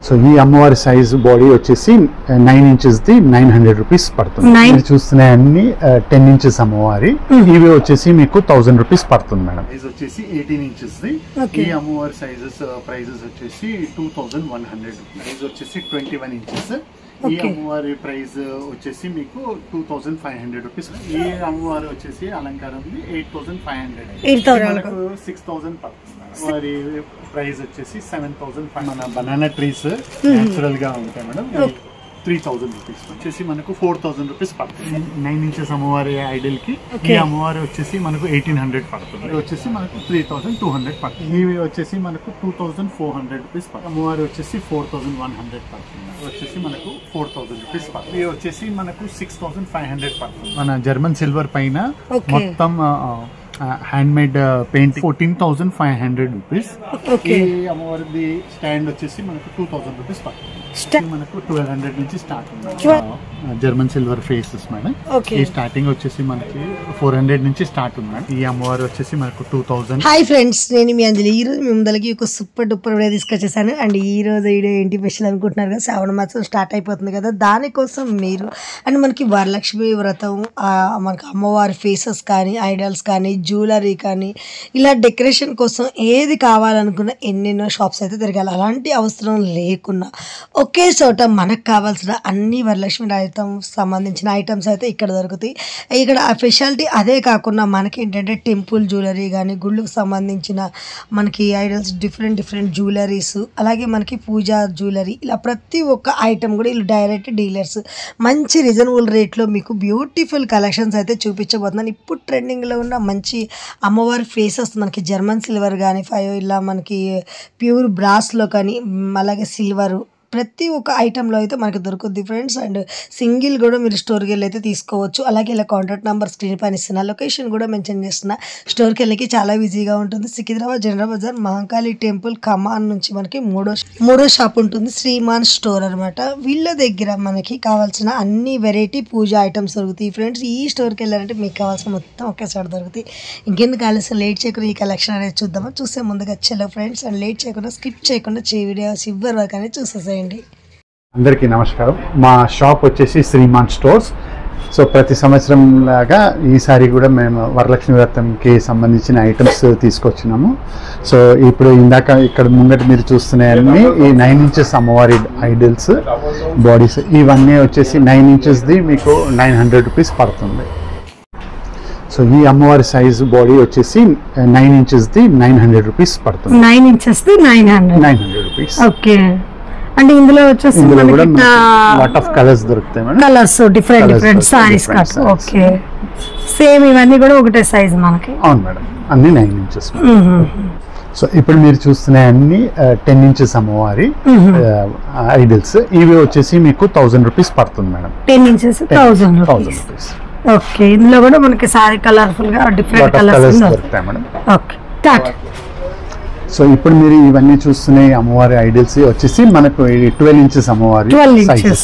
So ఈ అమ్మవారి size body వచ్చేసి 9 ఇంచెస్ ది 900 రూపీస్ పడుతుంది. మీరు చూస్తున్నాయి అన్ని 10 ఇంచెస్ అమ్మవారి. ఇవి వచ్చేసి మీకు 1000 రూపీస్ పడుతుంది మేడం. సైజ్ వచ్చేసి 18 ఇంచెస్ ది. ఈ అమ్మవారి సైజెస్ ప్రైజెస్ వచ్చేసి 2100. సైజ్ వచ్చేసి 21 ఇంచెస్. ఈ అమ్మవారి ప్రైస్ వచ్చేసి మీకు 2500 రూపీస్. ఈ అమ్మవారి వచ్చేసి అలంకారం 8500. 6000 పడుతుంది. మరి ప్రైస్ వచ్చేసి 7000. మన బనానా ట్రీస్ నేచురల్ గా ఉంటాయి మేడం. 3000 రూపీస్ వచ్చేసి మనకు 4000 రూపీస్ పడుతుంది. 9 ఇంచెస్ అమ్మవారి ఐడల్ కి ఈ అమ్మవారి వచ్చేసి మనకు 1800 పడుతుంది. వచ్చేసి మనకు 3200 పడుతుంది. ఇవి వచ్చేసి మనకు 2400 రూపీస్ పడుతుంది. అమ్మవారి వచ్చేసి 4100 పడుతుంది. వచ్చేసి మనకు 4000 రూపీస్ పడుతుంది. ఇవి వచ్చేసి మనకు 6500 పడుతుంది. మన జర్మన్ సిల్వర్ పైన మొత్తం హ్యాండ్ మేడ్ పెయింటింగ్ 14,500 రూపీస్. ఈ అమ్మవారి స్టాండ్ వచ్చేసి మనకు 2000 రూపీస్ పడుతుంది. మనకు 1200 నుంచి స్టార్ట్ ఉంది. German silver faces madam. ఈ స్టార్టింగ్ వచ్చేసి మనకి 400 నుంచి స్టార్ట్ ఉంది. ఈ అమ్మవారు వచ్చేసి మనకు 2000. హాయ్ ఫ్రెండ్స్, నేను మీ అంజలి. ఈ రోజు మీ ముందలకి ఒక సూపర్ డూపర్ వీడియో తీసుకొచ్చేసాను. అండ్ ఈ రోజు వీడియో ఏంటి స్పెషల్ అనుకుంటున్నారు కదా, శ్రావణ మాసం స్టార్ట్ అయిపోతుంది కదా, దానికోసం మీరు అండ్ మనకి వరలక్ష్మి వ్రతం, మనకి అమ్మవారి ఫేసెస్ కానీ, ఐడల్స్ కానీ, జ్యువెలరీ కానీ, ఇలా డెకరేషన్ కోసం ఏది కావాలనుకున్నా ఎన్నెన్నో షాప్స్ అయితే తిరగాలి. అలాంటి అవసరం లేకున్నా ఒకే చోట మనకు కావాల్సిన అన్ని వరలక్ష్మి సంబంధించిన ఐటమ్స్ అయితే ఇక్కడ దొరుకుతాయి. ఇక్కడ ఆ స్పెషాలిటీ అదే కాకుండా మనకి ఏంటంటే టెంపుల్ జ్యువెలరీ కానీ, గుళ్ళకు సంబంధించిన మనకి ఐడల్స్, డిఫరెంట్ జ్యువెలరీస్, అలాగే మనకి పూజా జ్యువెలరీ, ఇలా ప్రతి ఒక్క ఐటమ్ కూడా వీళ్ళు డైరెక్ట్ డీలర్స్ మంచి రీజనబుల్ రేట్లో మీకు బ్యూటిఫుల్ కలెక్షన్స్ అయితే చూపించబోతున్నాను. ఇప్పుడు ట్రెండింగ్లో ఉన్న మంచి అమ్మవారి ఫేసెస్ మనకి జర్మన్ సిల్వర్ కానీ, ఇలా మనకి ప్యూర్ బ్రాస్లో కానీ, అలాగే సిల్వరు, ప్రతి ఒక్క ఐటెంలో అయితే మనకి దొరుకుద్ది ఫ్రెండ్స్. అండ్ సింగిల్ కూడా మీరు స్టోర్కి వెళ్ళి అయితే తీసుకోవచ్చు. అలాగే ఇలా కాంటాక్ట్ నెంబర్ స్క్రీన్ పైన ఇస్తున్నా, లొకేషన్ కూడా మెన్షన్ చేస్తున్నా. స్టోర్కి వెళ్ళకి చాలా ఈజీగా ఉంటుంది. సికింద్రాబాద్ జనరల్ బజార్ మహంకాళి టెంపుల్ కమాన్ నుంచి మనకి మూడో షాప్ ఉంటుంది, శ్రీమాన్ స్టోర్ అనమాట. వీళ్ళ దగ్గర మనకి కావాల్సిన అన్ని వెరైటీ పూజా ఐటమ్స్ దొరుకుతాయి ఫ్రెండ్స్. ఈ స్టోర్కి వెళ్ళారంటే మీకు కావాల్సిన మొత్తం ఒకేసారి దొరుకుతాయి. ఇంకెందుకు ఆలస్యం, లేట్ చేయకుండా ఈ కలెక్షన్ అనేది చూద్దామా. చూసే ముందుగా చలో ఫ్రెండ్స్, అండ్ లేట్ చేయకుండా స్కిప్ చేయకుండా వీడియో చివరి వరకు అనేది చూసేసేయండి. అందరికీ నమస్కారం. మా షాప్ వచ్చేసి శ్రీమాన్ స్టోర్స్. సో ప్రతి సంవత్సరం లాగా ఈసారి కూడా మేము వరలక్ష్మి వ్రతంకి సంబంధించిన ఐటమ్స్ తీసుకొచ్చినాము. సో ఇప్పుడు ఇందాక ఇక్కడ ముంగట మీరు చూస్తున్నాయన్నీ ఈ 9 ఇంచెస్ అమ్మవారి ఐడల్స్ బాడీస్. ఇవన్నీ వచ్చేసి 9 ఇంచెస్ది మీకు 900 రూపీస్ పడుతుంది. సో ఈ అమ్మవారి సైజ్ బాడీ వచ్చేసి 9 ఇంచెస్ది 900 రూపీస్ పడుతుంది. 9 ఇంచెస్ది 900 రూపీస్. ఓకే. అంటే ఇందులో వచ్చేసి లాట్ ఆఫ్ కలర్స్ దొరుకుతాయి madam. Colours different saris cut. Okay, same ఇవన్నీ కూడా ఒకటే సైజ్ మనకి. అవును మేడం, అన్ని 9 ఇంచెస్. సో ఇప్పుడు మీరు చూస్తున్నాయి అన్ని 10 ఇంచెస్ అమ్మవారి ఐడల్స్. ఇవి వచ్చేసి మీకు 1000 రూపీస్ పడుతుంది మేడం. 10 inches 1000 rupees. ఓకే, ఇందులో కూడా మనకి సారీ కలర్ఫుల్ గా డిఫరెంట్ కలర్స్ దొరుకుతాయి మేడం. Okay, start. సో ఇప్పుడు మీరు ఇవన్నీ చూస్తున్నాయి అమ్మవారి ఐడల్స్ వచ్చేసి మనకు 12 ఇంచెస్ అమ్మవారి సైజెస్.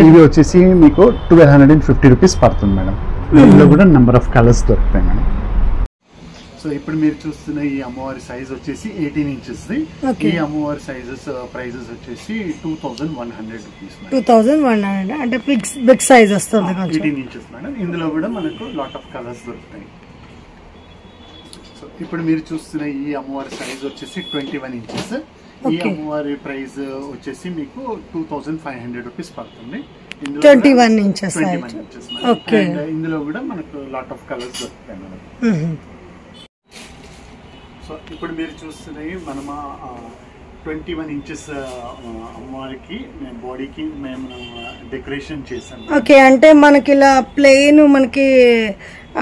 ఇవి వచ్చేసి మీకు 1250 రూపీస్ పడుతుంది మేడం. ఇందులో కూడా నెంబర్ ఆఫ్ కలర్స్ దొరుకుతాయి మేడం. సో ఇప్పుడు మీరు చూస్తున్న ఈ అమ్మవారి సైజ్ వచ్చేసి 18 ఇంచెస్. ఈ అమ్మవారి సైజెస్ ప్రైజెస్ వచ్చేసి 2100 రూపీస్. 2100 అంటే బిగ్ సైజ్ వస్తుంది. 18 ఇంచెస్ మేడం. ఇందులో కూడా మనకు లాట్ ఆఫ్ కలర్స్ దొరుకుతాయి. ఇప్పుడు మీరు చూస్తున్న ఈ అమ్మవారి సైజ్ వచ్చేసి 21 ఇంచెస్. ఈ అమ్మవారి ప్రైస్ వచ్చేసి మీకు 2500 రూపీస్ పడుతుంది. 21 ఇంచెస్. ఓకే, ఇందులో కూడా మనకు లాట్ ఆఫ్ కలర్స్ దొరుకుతాయి మేడం. సో ఇప్పుడు మీరు చూస్తున్నవి మనం 21 ఇంచెస్ అమ్మవారికి బాడీకి మేము డెకరేషన్ చేసాం. ఓకే, అంటే మనకి ఇలా ప్లెయిన్ మనకి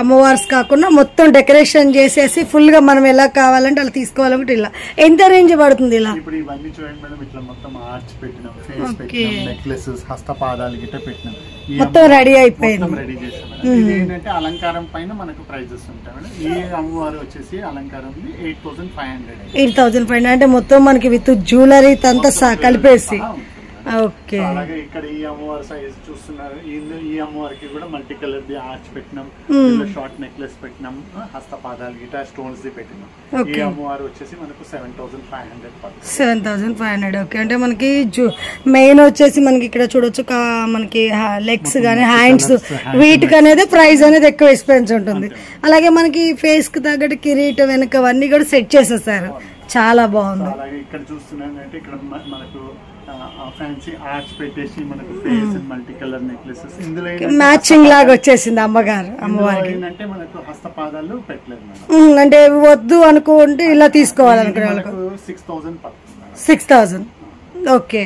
అమ్మవార్స్ కాకుండా మొత్తం డెకరేషన్ చేసేసి ఫుల్ గా మనం ఎలా కావాలంటే అలా తీసుకోవాలంటే ఇలా ఎంత రేంజ్ పడుతుంది? ఇలా ఇప్పుడు ఇవన్నీ చూడండి మేడం, ఇట్లా మొత్తం ఆర్చ్ పెట్టినాం, ఫేస్ పెట్టినాం, నెక్లెసెస్, హస్తపాదాలు గిట్ట పెట్టినాం, మొత్తం రెడీ అయిపోయింది. రెడీ చేసాం మేడం. ఇది ఏంటంటే అలంకారం పైన మనకు ప్రైజెస్ ఉంటాయి మేడం. ఈ అమ్మవారు వచ్చేసి అలంకారం 8500. 8500 అంటే మొత్తం మనకి విత్ జ్యువెలరీ అంతా కలిపేసి ఓకే. అలాగే ఇక్కడ ఈ అమ్మవారి సైజ్ చూస్తున్నారు. ఈ అమ్మవారికి కూడా మల్టీ కలర్ ది ఆర్చ్ పెట్టినాం, షార్ట్ నెక్లెస్ పెట్టినాం, హస్తపాదాలు గిటా స్టోన్స్ ది పెట్టినాం. ఈ అమ్మవారు వచ్చేసి మనకు 7500 పడుతుంది. 7500. ఓకే. అంటే మనకి మెయిన్ వచ్చేసి మనకి ఇక్కడ చూడొచ్చు మనకి లెగ్స్ గానీ హ్యాండ్స్ వీటికి అనేది ప్రైస్ అనేది ఎక్కువ ఎక్స్పెన్స్ ఉంటుంది. అలాగే మనకి ఫేస్ కి తగ్గట్టు కిరీటం వెనక అవన్నీ కూడా సెట్ చేసేసారు. చాలా బాగుంది. అలాగే ఇక్కడ చూస్తున్నానంటే ఇక్కడ మనకు ఫ్యాన్సీ ఆర్చ్ పెట్టేసి మనకు ఫేస్ మల్టీ కలర్ నెక్లెసెస్ ఇందులో మ్యాచింగ్ లాగా వచ్చేసింది అమ్మవారికి. ఏంటంటే మనకు హస్తపాదాలు పెట్టలేదు మేడం. అంటే వద్దు అనుకుంటే ఇలా తీసుకోవాలనుకునే వాళ్ళకు 6000 పడుతుంది. 6000. ఓకే.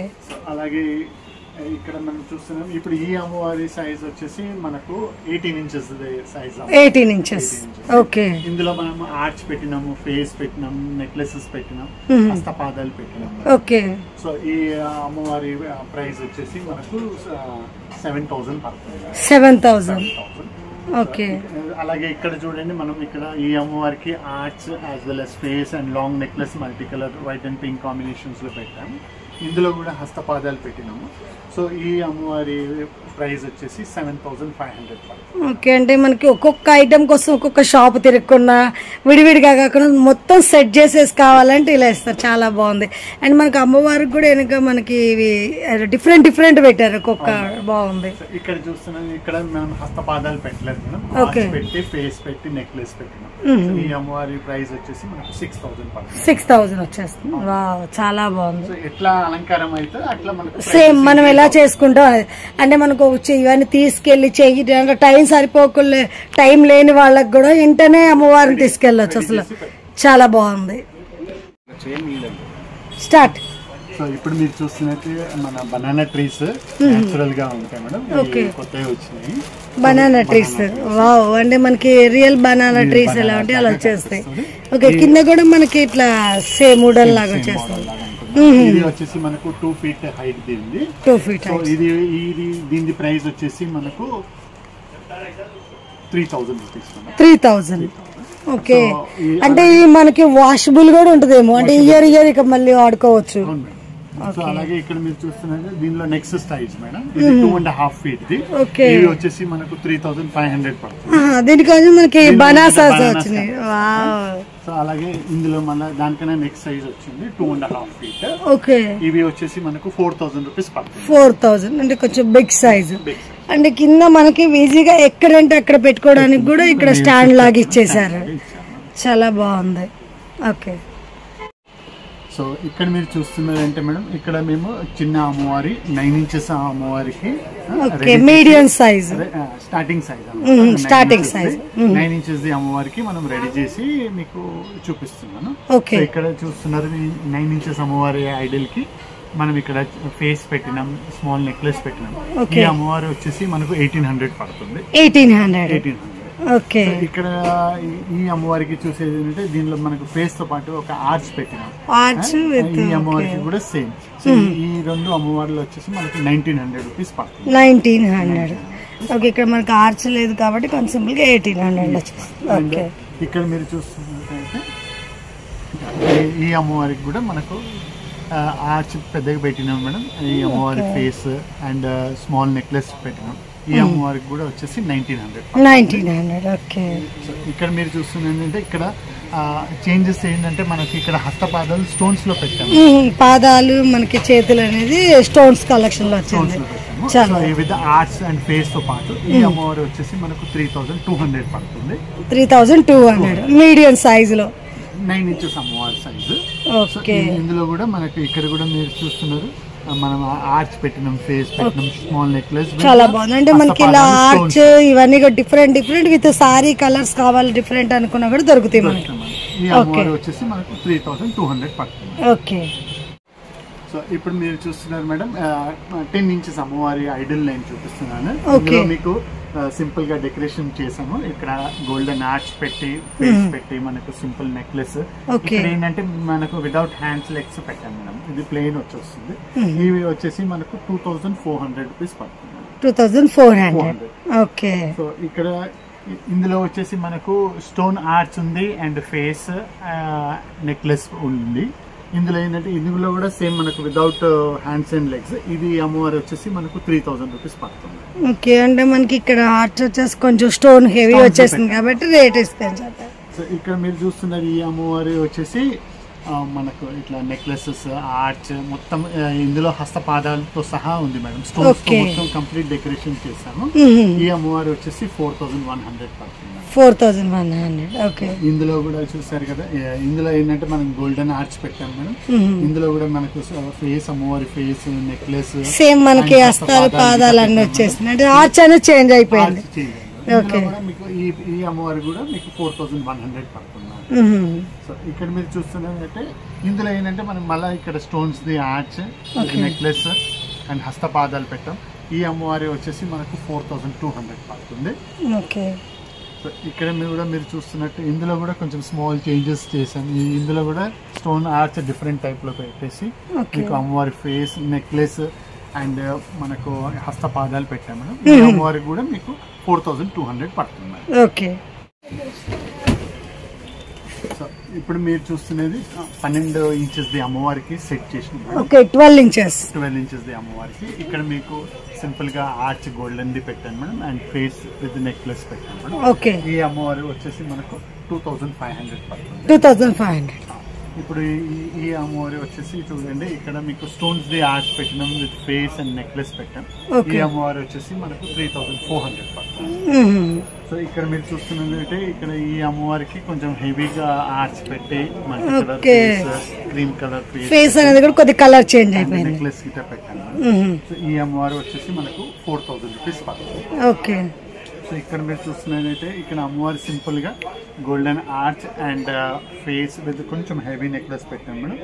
అలాగే ఇక్కడ మనం చూస్తున్నాం ఇప్పుడు ఈ అమ్మవారి సైజ్ వచ్చేసి మనకు 18 ఇంచెస్ సైజ్. 18 ఇంచెస్. ఓకే. ఇందులో మనం ఆర్చ్ పెట్టినాము, ఫేస్ పెట్టినాం, నెక్లెసెస్ పెట్టినాం, హస్తపాదాలు పెట్టినాం. ఓకే. సో ఈ అమ్మవారి ప్రైస్ వచ్చేసి మనకు 7000 పడుతుంది. 7000. ఓకే. అలాగే ఇక్కడ చూడండి మనం ఇక్కడ ఈ అమ్మవారికి arch as well as face and long necklace multi colour white and pink combinations లో పెట్టాము. ఇందులో కూడా హస్తపాదాలు పెట్టినాము. సో ఈ అమ్మవారి ప్రైస్ వచ్చేసి 7500 పడుతుంది. ఓకే. అంటే మనకి ఒక్కొక్క ఐటమ్ కోసం ఒక్కొక్క షాప్ తిరగకుండా విడివిడిగా కాకుండా మొత్తం సెట్ చేసేసి కావాలంటే ఇలా ఇస్తారు. చాలా బాగుంది. అండ్ మనకి అమ్మవారికి కూడా వెనక మనకి డిఫరెంట్ పెట్టారు. ఒక్కొక్క బాగుంది. ఇక్కడ చూస్తున్నాం ఇక్కడ మనం హస్తపాదాలు పెట్టలేదు మేడం. పెట్టి ఫేస్ పెట్టి నెక్లెస్ పెట్టినాం. ఈ అమ్మవారి ప్రైస్ వచ్చేసి మనకు 6000 పడుతుంది. 6000 వచ్చేస్తుంది. వావ్, చాలా బాగుంది. ఎట్లా అలంకారం అయితే అట్లా మనకు సేమ్ మనం ఎలా చేసుకుంటాం. అంటే మనకు ఇవన్నీ తీసుకెళ్లి చెయ్యి టైం సరిపోకుండా టైం లేని వాళ్ళకి కూడా వెంటనే అమ్మవారిని తీసుకెళ్ళచ్చు. అసలు చాలా బాగుంది. స్టార్ట్. సో ఇప్పుడు మీరు చూస్తున్నట్టు మన బనానా ట్రీస్ నేచురల్ గా ఉంటాయి మేడం. కొత్తగా వచ్చినాయి బనానా ట్రీస్. వావ్. అంటే మనకి రియల్ బనానా ట్రీస్ ఎలా ఉంటాయి అలా వచ్చేస్తాయి. ఓకే. కింద కూడా మనకి ఇట్లా సేమ్ వుడన్ లాగా వచ్చేస్తాయి. ఇది వచ్చేసి మనకు 2 feet హైట్ దీనిది. 2 feet. సో ఇది దీని ప్రైస్ వచ్చేసి మనకు 3000 రూపీస్. 3000. ఓకే. అంటే మనకి వాషబుల్ కూడా ఉంటదేమో. అంటే ఇయర్ ఇక మళ్ళీ వాడుకోవచ్చు. సో అలాగే ఇక్కడ మీరు చూస్తున్నారు దీనిలో నెక్స్ట్ స్టైల్స్ మేడం. ఇది 2.5 feet ది. ఇది వచ్చేసి మనకు 3500 పడుతుంది. దీనికోసం మనకి బనానాస్ వచ్చినాయి. సో అలాగే ఇందులో మన దానికన్నా నెక్స్ట్ సైజ్ వచ్చింది 2.5 feet. ఓకే. ఇవి వచ్చేసి మనకు 4000 రూపీస్ పడుతుంది. 4000 అంటే కొంచెం బిగ్ సైజ్. అంటే కింద మనకి ఈజీగా ఎక్కడంటే అక్కడ పెట్టుకోవడానికి కూడా ఇక్కడ స్టాండ్ లాగా ఇచ్చేసారు. చాలా బాగుంది. ఓకే. సో ఇక్కడ మీరు చూస్తున్నారంటే మేడం ఇక్కడ మేము చిన్న అమ్మవారి 9 inches అమ్మవారికి medium size starting size 9 inches అమ్మవారికి మనం రెడీ చేసి మీకు చూపిస్తున్నాను. ఇక్కడ చూస్తున్నారు 9 inches అమ్మవారి ఐడల్ కి మనం ఇక్కడ ఫేస్ పెట్టినాం, స్మాల్ నెక్లెస్ పెట్టినాం. ఈ అమ్మవారి వచ్చేసి మనకు 1800 పడుతుంది. 1800. ఓకే. ఇక్కడ ఈ అమ్మవారికి చూసేది ఏంటంటే దీనిలో మనకు ఫేస్ తో పాటు ఒక ఆర్చ్ పెట్టినాం. ఈ అమ్మవారికి కూడా సేమ్. ఈ రెండు అమ్మవార్లు వచ్చేసి మనకి 1900 రూపీస్ పడుతుంది. 1900. ఓకే. ఇక్కడ మనకి ఆర్చ్ లేదు కాబట్టి కొంచెం 1800 వచ్చేస్తుంది. ఓకే. ఇక్కడ మీరు చూస్తున్నట్టయితే ఈ అమ్మవారికి కూడా మనకు ఆర్చ్ పెద్దగా పెట్టినాం మేడం. ఈ అమ్మవారి ఫేస్ అండ్ స్మాల్ నెక్లెస్ పెట్టినాం. ఈ అమ్మవారికి కూడా వచ్చేసి 1900. ఓకే. ఇక్కడ మీరు చూస్తుందంటే ఇక్కడ చేంజెస్ ఏంటంటే మనకి ఇక్కడ హస్తపాదాలు స్టోన్స్ లో పెట్టాము. పాదాలు మనకి చేతులు అనేది స్టోన్స్ కలెక్షన్ లో వచ్చింది. విత్ ఆర్ట్స్ అండ్ ఫేస్ తో పాటు ఈ అమ్మవారి వచ్చేసి మనకు 3200 పడుతుంది. 3200 మీడియం సైజ్ లో 9 inches అమ్మవారి సైజు. ఇందులో కూడా మనకి ఇక్కడ కూడా మీరు చూస్తున్నారు మనం ఆర్చ్ పెట్టినాం, ఫేస్ పెట్టినాం, స్మాల్ నెక్లెస్. చాలా బాగుంది. అంటే మనకి ఇలా ఆర్చ్ ఇవన్నీ డిఫరెంట్ విత్ సారీ కలర్స్ కావాలి డిఫరెంట్ అనుకున్నా కూడా దొరుకుతాయి మనకి. ఈ అమ్మవారి వచ్చేసి మనకు 3200 పడుతుంది. ఓకే. సో ఇప్పుడు మీరు చూస్తున్నారు మేడం 10 inches అమ్మవారి ఐడల్ నేను చూపిస్తున్నాను. ఇందులో మీకు సింపుల్ గా డెకరేషన్ చేసాము. ఇక్కడ గోల్డెన్ ఆర్చ్ పెట్టి ఫేస్ పెట్టి మనకు సింపుల్ నెక్లెస్. ఇక్కడ ఏంటంటే మనకు వితౌట్ హ్యాండ్స్ లెగ్స్ పెట్టాము మేడం. ఇది ప్లెయిన్ వచ్చేస్తుంది. ఇవి వచ్చేసి మనకు 2400 రూపీస్ పడుతుంది. 2400. ఓకే. సో ఇక్కడ ఇందులో వచ్చేసి మనకు స్టోన్ ఆర్చ్ ఉంది అండ్ ఫేస్ నెక్లెస్ ఉంది. ఇందులో ఏంటంటే ఇందులో కూడా సేమ్ మనకు వితౌట్ హ్యాండ్స్ అండ్ లెగ్స్. ఇది అమ్మవారి వచ్చేసి మనకు 3000 రూపీస్ పడుతుంది. ఓకే, అంటే మనకి ఇక్కడ ఆర్చ్ వచ్చేసి కొంచెం స్టోన్ హెవీ వచ్చేసింది కాబట్టి రేట్ ఎక్స్పెన్సివ్. సో ఇక్కడ మీరు చూస్తున్నారు ఈ అమ్మవారి వచ్చేసి మనకు ఇట్లా నెక్లెసెస్, ఆర్చ్ మొత్తం ఇందులో హస్తపాదాలతో సహా ఉంది మేడం. స్టోన్స్ మొత్తం కంప్లీట్ డెకరేషన్ చేశాము. ఈ అమ్మవారి వచ్చేసి 4100 పడుతుంది. 4100. ఓకే, ఇందులో కూడా చూసారు కదా, ఇందులో ఏంటంటే మనం గోల్డెన్ ఆర్చ్ పెట్టాం మేడం. ఇందులో కూడా మనకు ఫేస్, అమ్మవారి ఫేస్, నెక్లెస్ సేమ్ మనకి హస్తాలు పాదాలు అన్ని వచ్చేసింది, అంటే ఆర్చ్ అనేది చేంజ్ అయిపోయింది. మీకు ఈ అమ్మవారి కూడా మీకు 4100 పడుతుంది. సో ఇక్కడ మీరు చూస్తున్నట్టే ఇందులో ఏంటంటే మనం మళ్ళీ ఇక్కడ stones the arch, necklace and హస్తపాదాలు పెట్టాం. ఈ అమ్మవారి వచ్చేసి మనకు 4200 పడుతుంది. ఓకే, సో ఇక్కడ మీరు చూస్తున్నట్టు ఇందులో కూడా కొంచెం స్మాల్ చేంజెస్ చేసాం. ఇందులో కూడా స్టోన్ ఆర్చ్ డిఫరెంట్ టైప్ లో పెట్టేసి మీకు అమ్మవారి ఫేస్, నెక్లెస్ అండ్ మనకు హస్తపాదాలు పెట్టాము. ఈ అమ్మవారికి కూడా మీకు 4200 పడుతుంది. ఓకే, సో ఇప్పుడు మీరు చూస్తున్నది 12 ఇంచెస్ ది అమ్మవారికి సెట్ చేసిన. ఓకే, 12 ఇంచెస్ ది అమ్మవారికి. ఇక్కడ మీకు సింపుల్ గా ఆర్చ్ గోల్డెన్ ది పెట్టాను madam, and face with necklace పెట్టాను మేడం. ఓకే, ఈ అమ్మవారి వచ్చేసి మనకు 2500 పడుతుంది. 2500. ఇప్పుడు ఈ అమ్మవారి వచ్చేసి చూడండి, ఇక్కడ మీకు స్టోన్స్ ది ఆర్చ్ పెట్టినాం, విత్ ఫేస్ అండ్ నెక్లెస్ పెట్టాం. ఈ అమ్మవారి వచ్చేసి మనకు 3400 పడుతుంది. సో ఇక్కడ మీరు చూస్తున్నట్టే ఇక్కడ ఈ అమ్మవారికి కొంచెం హెవీగా ఆర్చ్ పెట్టి multi colour face, cream colour face అనేది కూడా కొద్ది కలర్ చేంజ్ అయిపోయింది, నెక్లెస్ గిట్ట పెట్టాను. సో ఈ అమ్మవారి వచ్చేసి మనకు 4000 రూపీస్ పడుతుంది. ఓకే, సో ఇక్కడ మీరు చూస్తున్నట్టయితే ఇక్కడ అమ్మవారి సింపుల్ గా golden arch and face with కొంచెం హెవీ నెక్లెస్ పెట్టాం మేడం.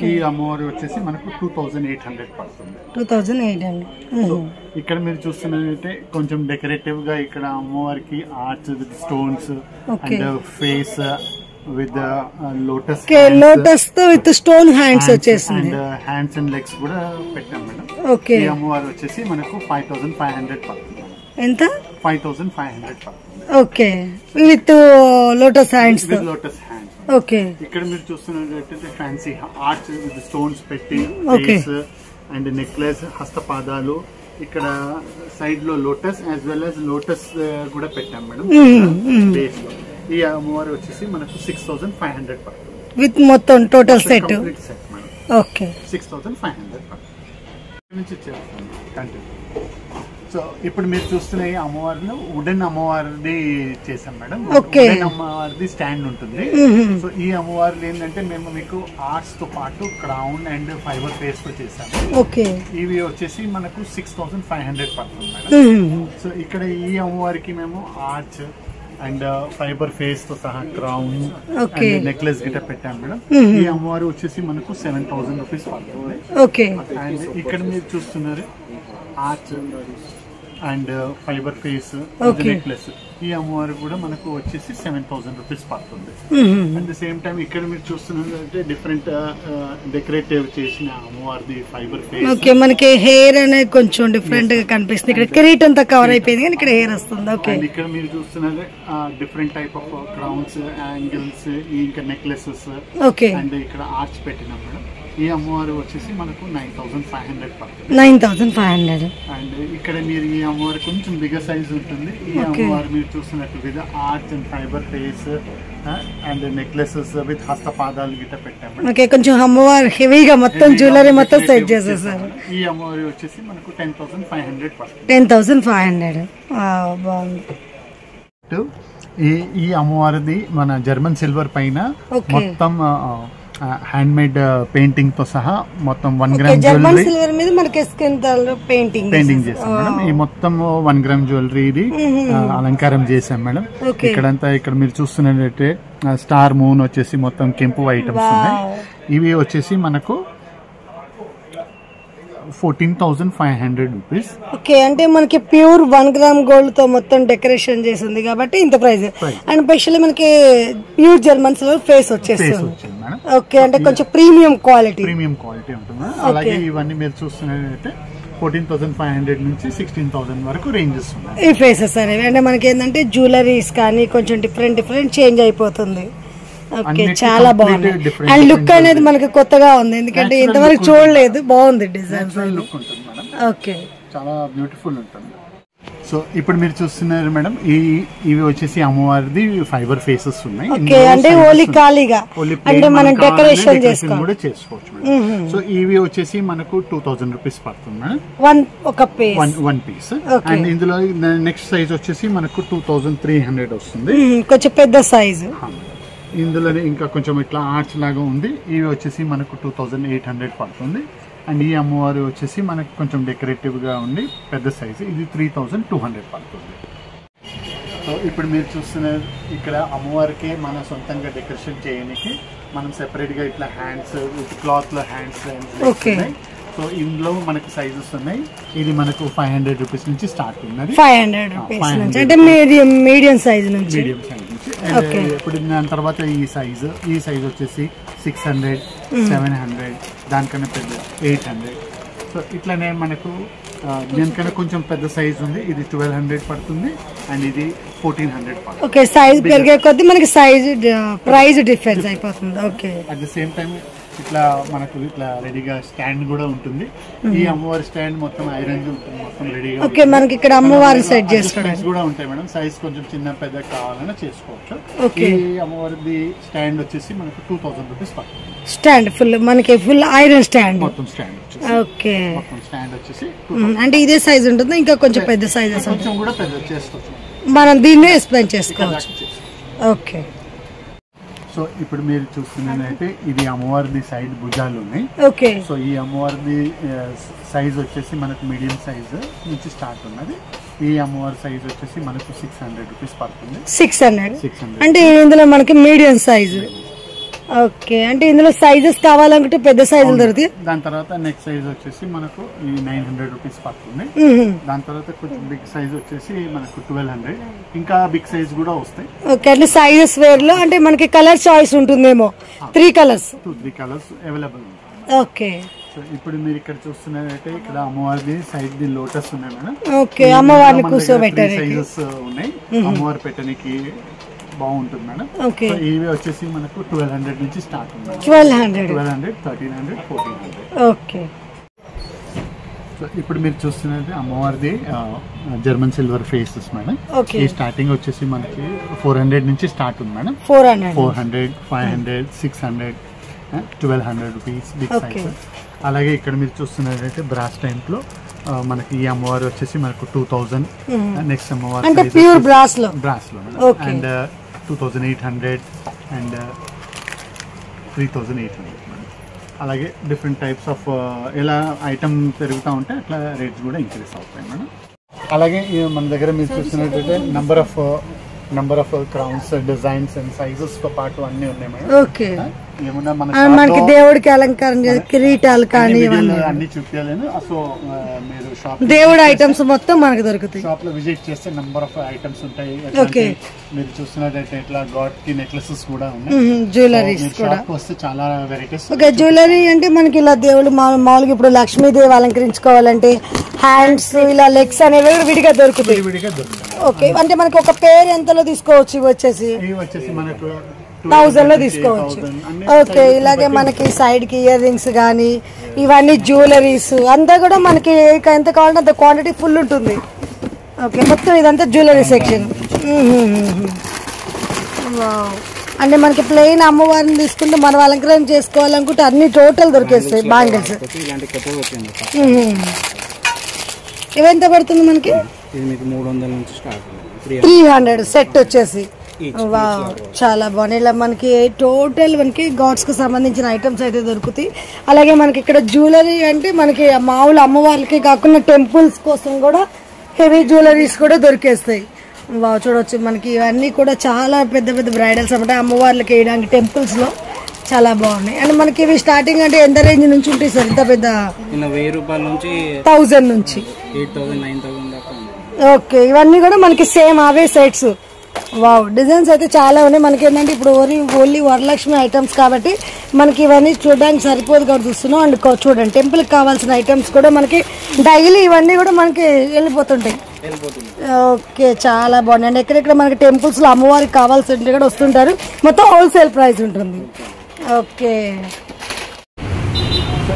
ఈ అమ్మవారి వచ్చేసి మనకు 2800 పడుతుంది. 2800. ఇక్కడ మీరు చూస్తున్నట్టయితే కొంచెం డెకరేటివ్ గా ఇక్కడ అమ్మవారికి arch with stones and face with lotus తో విత్ స్టోన్ హ్యాండ్స్ వచ్చేసింది, అండ్ హ్యాండ్స్ అండ్ లెగ్స్ కూడా పెట్టాం మేడం. ఓకే, ఈ అమ్మవారి వచ్చేసి మనకు 5500 పడుతుంది. ఎంత? 5500 పడుతుంది. Okay, with lotus hands. Okay, ఇక్కడ మీరు చూస్తున్నట్లయితే ఫ్యాన్సీ ఆర్చ్ విత్ స్టోన్స్ పెట్టి ఫేస్ అండ్ నెక్లెస్, హస్తపాదాలు, ఇక్కడ సైడ్ లో lotus as well as lotus కూడా పెట్టాం మేడం బేస్ లో. ఈ అమ్మవారి వచ్చేసి మనకు 6500 పడుతుంది విత్ మొత్తం టోటల్ సెట్. ఓకే, 6500 పడుతుంది. నుంచి చేస్తాం. సో ఇప్పుడు మీరు చూస్తున్న ఈ అమ్మవారిలో వుడెన్ అమ్మవారిది చేసాం మేడం. వుడెన్ అమ్మవారిది స్టాండ్ ఉంటుంది. సో ఈ అమ్మవారిలో ఏంటంటే మేము మీకు ఆర్ట్స్ తో పాటు క్రౌన్ అండ్ ఫైబర్ ఫేస్ తో చేసాము. ఓకే, ఇవి వచ్చేసి మనకు 6500 పడుతుంది మేడం. సో ఇక్కడ ఈ అమ్మవారికి మేము ఆర్చ్ అండ్ ఫైబర్ ఫేస్ తో సహా క్రౌన్ అండ్ నెక్లెస్ గిట్ట పెట్టాం మేడం. ఈ అమ్మవారు వచ్చేసి మనకు 7000 రూపీస్ పడుతుంది. ఓకే, అండ్ ఇక్కడ మీరు చూస్తున్నారు arch and fibre face necklace. ఈ అమ్మవారు కూడా మనకు వచ్చేసి 7000 రూపీస్ పడుతుంది. అట్ ద సేమ్ టైం ఇక్కడ మీరు చూస్తున్నట్టే డిఫరెంట్ డెకరేటివ్ చేసిన అమ్మవారిది ఫైబర్ ఫేస్. ఓకే, మనకి హెయిర్ అనేది కొంచెం డిఫరెంట్ గా కనిపిస్తుంది. ఇక్కడ కిరీటం అంతా కవర్ అయిపోయింది కానీ ఇక్కడ హెయిర్ వస్తుంది. ఓకే, ఇక్కడ మీరు చూస్తున్నదే different type of crowns, angles, ఇంకా నెక్లెసెస్. ఓకే, అండ్ ఇక్కడ ఆర్చ్ పెట్టినాం మేడం. ఈ అమ్మవారు వచ్చేసి మనకు 9500 పడుతుంది. 9500. అండ్ ఇక్కడ మీరు ఈ అమ్మవారు కొంచెం బిగ్గర్ సైజ్ ఉంటుంది. ఈ అమ్మవారు మీరు చూస్తున్నట్టు with arch and fibre face and necklaces with హస్తపాదాలు గిట్ట పెట్టాము. ఓకే, కొంచెం అమ్మవారు హెవీగా మొత్తం జ్యువెలరీ మొత్తం సెట్ చేసేసారు. ఈ అమ్మవారి వచ్చేసి మనకు 10500 పడుతుంది. 10500. బాగుంది. ఈ అమ్మవారిది మన జర్మన్ సిల్వర్ పైన మొత్తం హ్యాండ్ మేడ్ పెయింటింగ్ తో సహా మొత్తం 1 గ్రామ్ జర్మన్ సిల్వర్ మీద మనకి స్కిన్ పెయింటింగ్ చేసాం మేడం. ఈ మొత్తం 1 గ్రామ్ జ్యువెలరీ ఇది అలంకారం చేసాం మేడం. ఇక్కడంతా ఇక్కడ మీరు చూస్తున్నట్టే స్టార్ మూన్ వచ్చేసి మొత్తం కెంపు ఐటమ్స్ ఉన్నాయి. ఇవి వచ్చేసి మనకు 14,500 రూపీస్. ఓకే, అంటే మనకి ప్యూర్ 1 గ్రామ్ గోల్డ్ తో మొత్తం డెకరేషన్ చేసింది కాబట్టి ఇంత ప్రైస్. అండ్ స్పెషల్లీ మనకి ప్యూర్ జర్మన్ సిల్వర్ ఫేస్ వచ్చేస్తుంది. ఓకే, అంటే కొంచెం ప్రీమియం క్వాలిటీ ఉంటుంది. అలాగే ఇవన్నీ మీరు చూస్తున్నట్టే 14,500 నుంచి 16,000 వరకు రేంజెస్ ఉన్నాయి ఈ ఫేసెస్ అనేవి. అంటే మనకి ఏంటంటే జ్యువెలరీస్ కానీ కొంచెం డిఫరెంట్ చేంజ్ అయిపోతుంది. ఓకే, చాలా బాగుంది. అండ్ లుక్ అనేది మనకి కొత్తగా ఉంది, ఎందుకంటే ఇంతవరకు చూడలేదు. బాగుంది డిజైన్. ఓకే, చాలా బ్యూటిఫుల్ ఉంటుంది. సో ఇప్పుడు మీరు చూస్తున్నారు మేడం, ఇవి వచ్చేసి అమ్మవారిది ఫైబర్ ఫేసెస్ ఉన్నాయి. ఓకే, అంటే ఓన్లీ ఖాళీగా అంటే మనం డెకరేషన్ కూడా చేసుకోవచ్చు మేడం. సో ఇవి వచ్చేసి మనకు 2000 రూపీస్ పడుతుంది మేడం, వన్ పీస్. అండ్ ఇందులో నెక్స్ట్ సైజ్ వచ్చేసి మనకు 2300 వస్తుంది, కొంచెం పెద్ద సైజు. ఇందులో ఇంకా కొంచెం ఇట్లా ఆర్చ్ లాగా ఉంది. ఇవి వచ్చేసి మనకు 2800 పడుతుంది. అండ్ ఈ అమ్మవారు వచ్చేసి మనకు కొంచెం డెకరేటివ్ గా ఉండి పెద్ద సైజు, ఇది 3200 పడుతుంది. సో ఇప్పుడు మీరు చూస్తున్నారు ఇక్కడ అమ్మవారికి మన సొంతంగా డెకరేషన్ చేయడానికి మనం సెపరేట్ గా ఇట్లా హ్యాండ్స్ క్లాత్ లో హ్యాండ్స్. సో ఇందులో మనకు సైజెస్ ఉన్నాయి. ఇది మనకు 500 రూపీస్ నుంచి స్టార్ట్ ఉన్నది. 500 రూపీస్ నుంచి అంటే మీడియం సైజ్ నుంచి. ఇప్పుడు దాని తర్వాత ఈ సైజ్ వచ్చేసి 600, 700, దానికన్నా పెద్ద 800. సో ఇట్లానే మనకు దీనికన్నా కొంచెం పెద్ద సైజ్ ఉంది, ఇది 1200 పడుతుంది. అండ్ ఇది 1400 పడుతుంది. ఓకే, సైజ్ పెరిగే కొద్దీ మనకి సైజ్ ప్రైస్ డిఫరెన్స్ అయిపోతుంది. Okay, at the same time ఇట్లా మనకు ఇట్లా రెడీగా స్టాండ్ కూడా ఉంటుంది. ఈ అమ్మవారి స్టాండ్ మొత్తం ఐరన్ ఉంటుంది, మొత్తం రెడీగా. ఓకే, మనకి ఇక్కడ అమ్మవారి సెట్ చేసుకోవడానికి కూడా ఉంటాయి మేడం. సైజ్ కొంచెం చిన్న పెద్ద కావాలన్నా చేసుకోవచ్చు. ఈ అమ్మవారిది స్టాండ్ వచ్చేసి మనకు 2000 రూపీస్ పడుతుంది. స్టాండ్ మనకి ఫుల్ ఐరన్ స్టాండ్ మొత్తం స్టాండ్ వచ్చేసి. ఓకే, మొత్తం స్టాండ్ వచ్చేసి అంటే ఇదే సైజ్ ఉంటుంది, ఇంకా కొంచెం పెద్ద సైజెస్ కొంచెం కూడా పెద్ద చేసుకోవచ్చు. మనం దీన్ని ఎక్స్ప్లెయిన్ చేసుకోవచ్చు. ఓకే, సో ఇప్పుడు మీరు చూస్తున్నదైతే ఇది అమ్మవారిది సైడ్ భుజాలు ఉన్నాయి. ఓకే, సో ఈ అమ్మవారిది సైజ్ వచ్చేసి మనకు మీడియం సైజ్ నుంచి స్టార్ట్ ఉన్నది. ఈ అమ్మవారి సైజ్ వచ్చేసి మనకు 600 రూపీస్ పడుతుంది. 600 అంటే ఇందులో మనకి మీడియం సైజ్. ఓకే, అంటే ఇందులో సైజెస్ కావాలనుకుంటే పెద్ద సైజులు దొరుకుతాయి. దాని తర్వాత నెక్స్ట్ సైజ్ వచ్చేసి మనకు 900 రూపీస్ పడుతుంది. దాని తర్వాత కొంచెం బిగ్ సైజ్ వచ్చేసి మనకు 1200, ఇంకా బిగ్ సైజ్ కూడా వస్తాయి. ఓకే, అంటే సైజెస్ వేర్ లో అంటే మనకి కలర్ చాయిస్ ఉంటుందేమో. 3 కలర్స్ అవైలబుల్ ఉంటాయి. ఓకే, సో ఇప్పుడు మీరు ఇక్కడ చూస్తున్నదైతే ఇక్కడ అమ్మవారిది సైడ్ ది లోటస్ ఉన్నాయి మేడం. ఓకే, అమ్మవారిని కూర్చోబెట్టారు. సైజెస్ ఉన్నాయి, అమ్మవారి పెట్టడానికి బాగుంటుంది మేడం. ఇవి వచ్చేసి మనకు 1200 నుంచి స్టార్ట్ ఉంది. 1200, 1300, 1400. ఓకే, సో ఇప్పుడు మీరు చూస్తున్నది అమ్మవారిది జర్మన్ సిల్వర్ ఫేసెస్ మేడం. ఈ స్టార్టింగ్ వచ్చేసి మనకి 400 నుంచి స్టార్ట్ ఉంది మేడం. 400, 500, 600, 1200 rupees big size. అలాగే ఇక్కడ మీరు చూస్తున్నదైతే బ్రాస్ టైప్ లో మనకి ఈ అమ్మవారు వచ్చేసి మనకు 2000. నెక్స్ట్ అమ్మవారు ప్యూర్ బ్రాస్ లో అండ్ 2800 అండ్ 3800. అలాగే డిఫరెంట్ టైప్స్ ఆఫ్ ఎలా ఐటమ్ పెరుగుతూ ఉంటే అట్లా రేట్స్ కూడా ఇంక్రీస్ అవుతాయి మేడం. అలాగే మన దగ్గర మీరు చూసినట్టయితే number of crowns, designs and sizes తో పాటు అన్ని ఉన్నాయి మేడం. ఓకే, మనకి దేవుడికి అలంకారం కిరీటాలు కానీ అన్ని చూపించలేను. సో మీరు షాప్ దేవుడి ఐటమ్స్ మొత్తం మనకు దొరుకుతాయి. షాప్ లో విజిట్ చేస్తే నంబర్ ఆఫ్ ఐటమ్స్ ఉంటాయి. మీరు చూస్తున్నట్టయితే ఇట్లా గాడ్ కి నెక్లెసెస్ కూడా ఉన్నాయి, జ్యువెలరీస్ కూడా వస్తే చాలా వెరైటీస్. ఓకే, జ్యువెలరీ అంటే మనకి ఇలా దేవుడు మామూలుగా ఇప్పుడు లక్ష్మీదేవి అలంకరించుకోవాలంటే హ్యాండ్స్ ఇలా లెగ్స్ అనేవి విడిగా దొరుకుతాయి. ఓకే, అంటే మనకి ఒక పేరు ఎంతలో తీసుకోవచ్చు? ఇవి వచ్చేసి మనకు 1000 లో తీసుకోవచ్చు. ఓకే, ఇలాగే మనకి సైడ్ కి ఇయర్ రింగ్స్ కానీ ఇవన్నీ జ్యువెలరీస్ అంతా కూడా మనకి ఎంత కావాలంటే అంత క్వాంటిటీ ఫుల్ ఉంటుంది. ఓకే, మొత్తం ఇదంతా జ్యువెలరీ సెక్షన్. అంటే మనకి ప్లెయిన్ అమ్మవారిని తీసుకుంటే మనం అలంకరణ చేసుకోవాలనుకుంటే అన్ని టోటల్ దొరికేస్తాయి. బ్యాంగిల్స్ ఇవెంత పడుతుంది మనకి? 300 సెట్ వచ్చేసి. చాలా బాగున్నాయి. ఇలా మనకి టోటల్ మనకి గాడ్స్ కు సంబంధించిన ఐటమ్స్ అయితే దొరుకుతాయి. అలాగే మనకి ఇక్కడ జ్యువెలరీ అంటే మనకి మామూలు అమ్మవారికి కాకుండా టెంపుల్స్ కోసం కూడా హెవీ జ్యువెలరీస్ కూడా దొరికేస్తాయి. చూడవచ్చు మనకి ఇవన్నీ కూడా చాలా పెద్ద పెద్ద బ్రైడల్స్ అన్నమాట అమ్మవార్లకి వేయడానికి టెంపుల్స్ లో చాలా బాగున్నాయి. అండ్ మనకి ఇవి స్టార్టింగ్ అంటే ఎంత రేంజ్ నుంచి ఉంటాయి సార్? ఇంత పెద్ద 1000 రూపాయల నుంచి 1000 నుంచి 8000, 9000 దాకా. ఓకే, ఇవన్నీ కూడా మనకి సేమ్ అవే సెట్స్. వావ్, డిజైన్స్ అయితే చాలా ఉన్నాయి. మనకి ఏంటంటే ఇప్పుడు ఓన్లీ వరలక్ష్మి ఐటమ్స్ కాబట్టి మనకి ఇవన్నీ చూడడానికి సరిపోదు కాబట్టి చూస్తున్నాం. అండ్ చూడండి టెంపుల్కి కావాల్సిన ఐటమ్స్ కూడా మనకి డైలీ ఇవన్నీ కూడా మనకి వెళ్ళిపోతుంటాయి. వెళ్ళిపోతుంది. ఓకే, చాలా బాగుంది అండి. ఎక్కడెక్కడ మనకి టెంపుల్స్ లో అమ్మవారికి కావాల్సి ఉంటే కూడా వస్తుంటారు. మొత్తం హోల్సేల్ ప్రైస్ ఉంటుంది. ఓకే,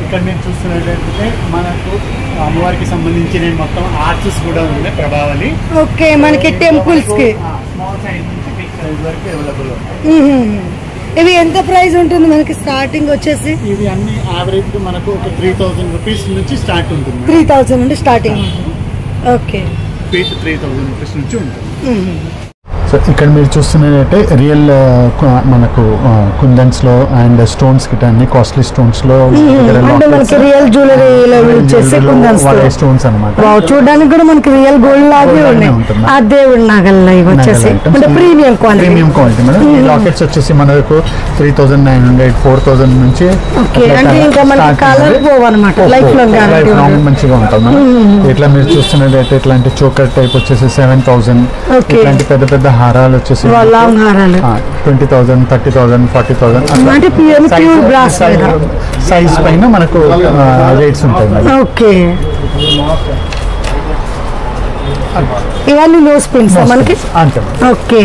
ఇక్కడ మీరు చూస్తున్నట్టయితే మనకు అమ్మవారికి సంబంధించిన మొత్తం ఆర్ట్స్ కూడా ఉన్నాయి ప్రభావలి. ఓకే, మనకి టెంపుల్స్ కి స్మాల్ సైజ్ నుంచి బిగ్ సైజ్ వరకు అవైలబుల్ ఉంటాయి. ఇవి ఎంత ప్రైస్ ఉంటుంది మనకి స్టార్టింగ్ వచ్చేసి? ఇవి అన్ని యావరేజ్ మనకు ఒక 3000 రూపీస్ నుంచి స్టార్ట్ ఉంటుంది. 3000 నుండి స్టార్టింగ్ ఉంటుంది. ఓకే, 3000 రూపీస్ నుంచి ఉంటుంది. సో ఇక్కడ మీరు చూస్తున్నట్టయితే రియల్ మనకు కుందన్స్ లో అండ్ స్టోన్స్ కిట్ అన్ని కాస్ట్లీ స్టోన్స్ లో రియల్ జ్యువెలరీలో స్టోన్స్ అనమాట. చూడడానికి కూడా మనకి రియల్ గోల్డ్ లాగే ఉన్నాయి. ఆ దేవుడి నగల్లో ఇవి వచ్చేసి ప్రీమియం క్వాలిటీ మేడం. ఈ లాకెట్స్ వచ్చేసి మనకు 3900 4000 నుంచి అంటే ఇంకా మనకి కలర్ పోవన్నమాట. లైఫ్ లాంగ్ మంచిగా ఉంటుంది మేడం. ఇట్లా మీరు చూస్తున్నట్టయితే ఇట్లాంటి చోకర్ టైప్ వచ్చేసి 7000. ఇట్లాంటి పెద్ద పెద్ద హారాలు వచ్చేసి 20,000 30,000 40,000 సైజ్ పైన మనకు రేట్స్ ఉంటాయి. ఓకే, ఇవన్నీ నోస్ పిన్స్ మనకి. అంతే. ఓకే,